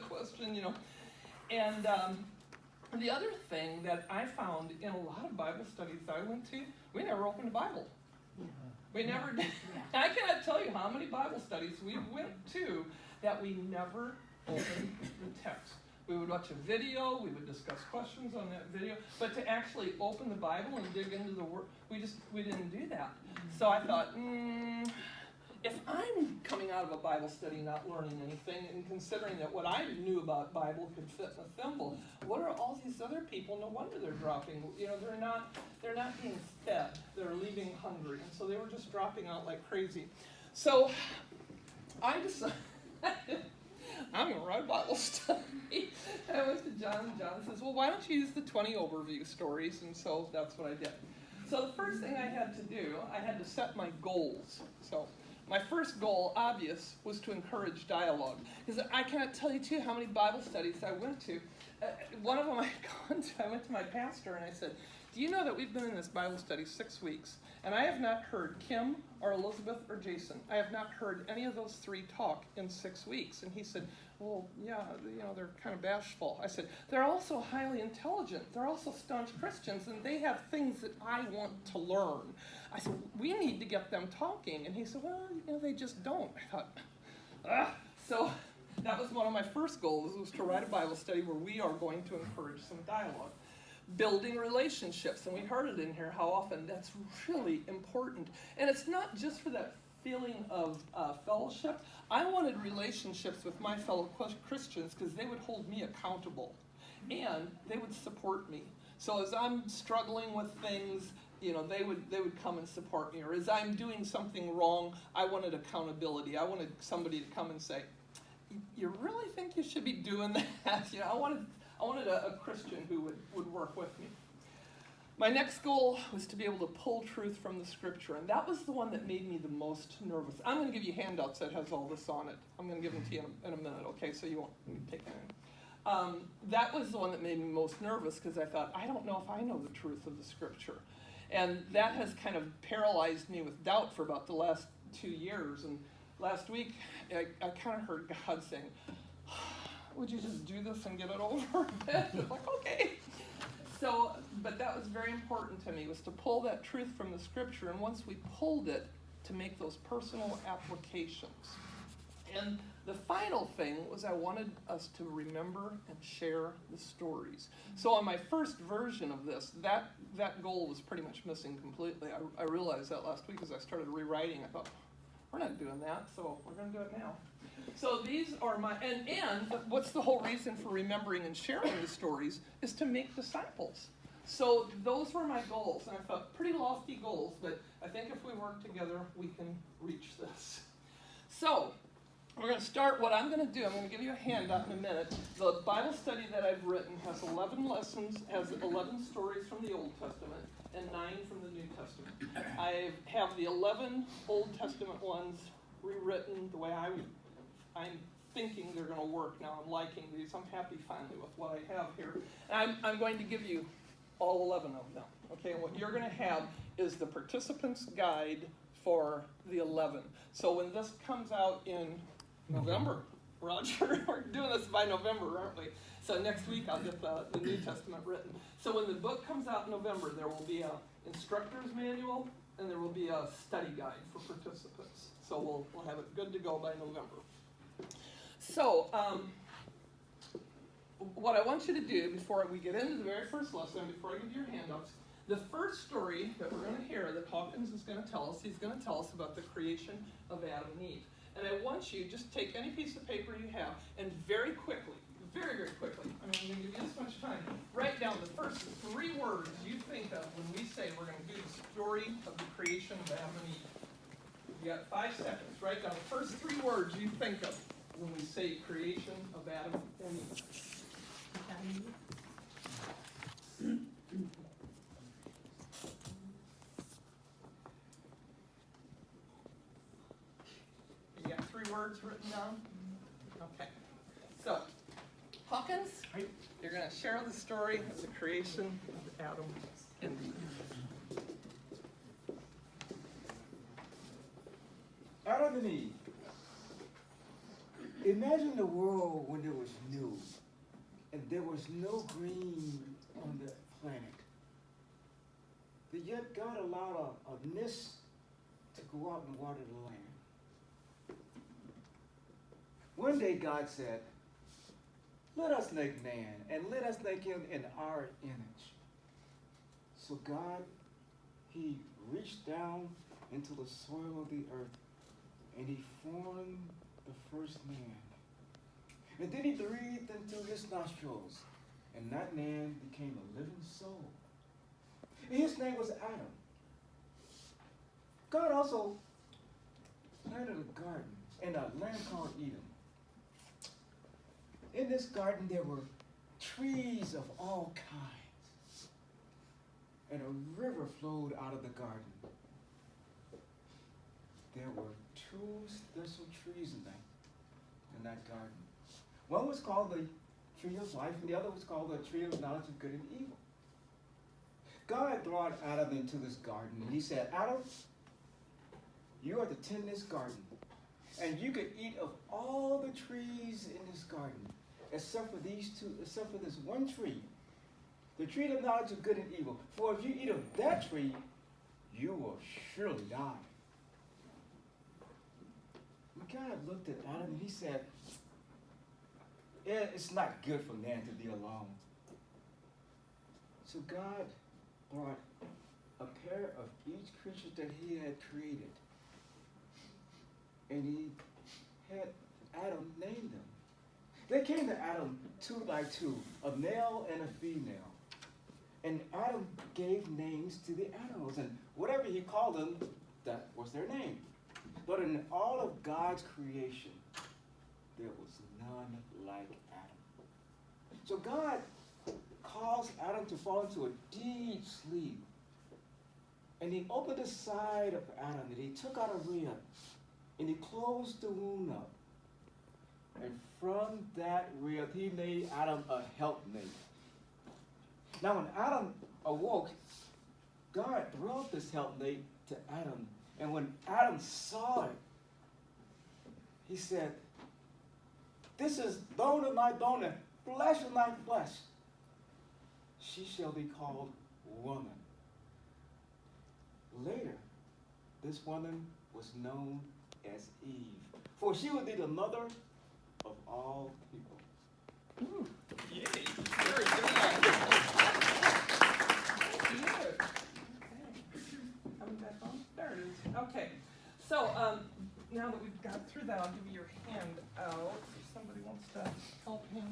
question, you know. And the other thing that I found in a lot of Bible studies I went to, we never opened a Bible. We never did. I cannot tell you how many Bible studies we went to that we never opened the text. We would watch a video, we would discuss questions on that video, but to actually open the Bible and dig into the Word, we didn't do that. So I thought, if I'm coming out of a Bible study not learning anything, and considering that what I knew about Bible could fit in a thimble, what are all these other people? No wonder they're dropping. You know, they're not being fed. They're leaving hungry, and so they were just dropping out like crazy. So I decided I'm going to write a Bible study. I went to John, and John says, well, why don't you use the 20 overview stories? And so that's what I did. So the first thing I had to do, I had to set my goals. So my first goal, obvious, was to encourage dialogue. Because I cannot tell you, too, how many Bible studies I went to. One of them I went to my pastor and I said, do you know that we've been in this Bible study 6 weeks, and I have not heard Kim or Elizabeth or Jason. I have not heard any of those three talk in 6 weeks. And he said, well, yeah, you know, they're kind of bashful. I said, they're also highly intelligent. They're also staunch Christians, and they have things that I want to learn. I said, we need to get them talking. And he said, well, you know, they just don't. I thought, So that was one of my first goals, was to write a Bible study where we are going to encourage some dialogue. Building relationships, and we heard it in here how often that's really important. And it's not just for that feeling of fellowship. I wanted relationships with my fellow Christians because they would hold me accountable and they would support me. So as I'm struggling with things, you know, they would come and support me. Or as I'm doing something wrong, I wanted accountability. I wanted somebody to come and say, you really think you should be doing that? You know, I wanted a Christian who would work with me. My next goal was to be able to pull truth from the Scripture, and that was the one that made me the most nervous. I'm going to give you handouts that has all this on it. I'm going to give them to you in a minute, okay, so you won't take that in. That was the one that made me most nervous because I thought, I don't know if I know the truth of the Scripture. And that has kind of paralyzed me with doubt for about the last 2 years. And last week, I kind of heard God saying, would you just do this and get it over with? I'm like, okay. So, but that was very important to me, was to pull that truth from the Scripture, and once we pulled it, to make those personal applications. And the final thing was I wanted us to remember and share the stories. So on my first version of this, that goal was pretty much missing completely. I realized that last week as I started rewriting. I thought, we're not doing that, so we're going to do it now. So these are my, and what's the whole reason for remembering and sharing the stories is to make disciples. So those were my goals, and I thought pretty lofty goals, but I think if we work together, we can reach this. So we're going to start. What I'm going to do, I'm going to give you a handout in a minute. The Bible study that I've written has 11 lessons, has 11 stories from the Old Testament, and 9 from the New Testament. I have the 11 Old Testament ones rewritten the way I'm thinking they're going to work now. I'm liking these. I'm happy finally with what I have here. And I'm going to give you all 11 of them. Okay, and what you're going to have is the participant's guide for the 11. So when this comes out in November, Roger, we're doing this by November, aren't we? So next week I'll get the New Testament written. So when the book comes out in November, there will be an instructor's manual and there will be a study guide for participants. So we'll have it good to go by November. So what I want you to do before we get into the very first lesson, before I give you your handouts, the first story that we're going to hear that Hawkins is going to tell us, he's going to tell us about the creation of Adam and Eve. And I want you, just take any piece of paper you have and very quickly, very, very quickly, I mean, I'm going to give you this much time, write down the first 3 words you think of when we say we're going to do the story of the creation of Adam and Eve. You got 5 seconds. Write down the first 3 words you think of when we say creation of Adam and Eve. You got 3 words written down? Okay. So, Hawkins, you're going to share the story of the creation of Adam and Eve. Adam and Eve. Imagine the world when it was new and there was no green on the planet. But yet God allowed a mist to go out and water the land. One day God said, let us make man, and let us make him in our image. So God, he reached down into the soil of the earth, and he formed the first man. And then he breathed into his nostrils, and that man became a living soul. And his name was Adam. God also planted a garden in a land called Eden. In this garden there were trees of all kinds, and a river flowed out of the garden. There were two special trees in that garden. One was called the tree of life, and the other was called the tree of knowledge of good and evil. God brought Adam into this garden, and he said, Adam, you are to tend this garden, and you can eat of all the trees in this garden, except for this one tree, the tree of knowledge of good and evil. For if you eat of that tree, you will surely die. And God looked at Adam and he said, it's not good for man to be alone. So God brought a pair of each creature that he had created, and he had Adam name them. They came to Adam two by two, a male and a female. And Adam gave names to the animals, and whatever he called them, that was their name. But in all of God's creation, there was none like Adam. So God caused Adam to fall into a deep sleep. And he opened the side of Adam, and he took out a rib, and he closed the wound up. And from that rib, he made Adam a helpmate. Now, when Adam awoke, God brought this helpmate to Adam. And when Adam saw it, he said, this is bone of my bone and flesh of my flesh. She shall be called woman. Later, this woman was known as Eve, for she would be the mother of all people. Ooh, yay. Very good. Good. Okay. Coming back on? There it is. Okay. So now that we've got through that, I'll give you your hand out if somebody wants to help him.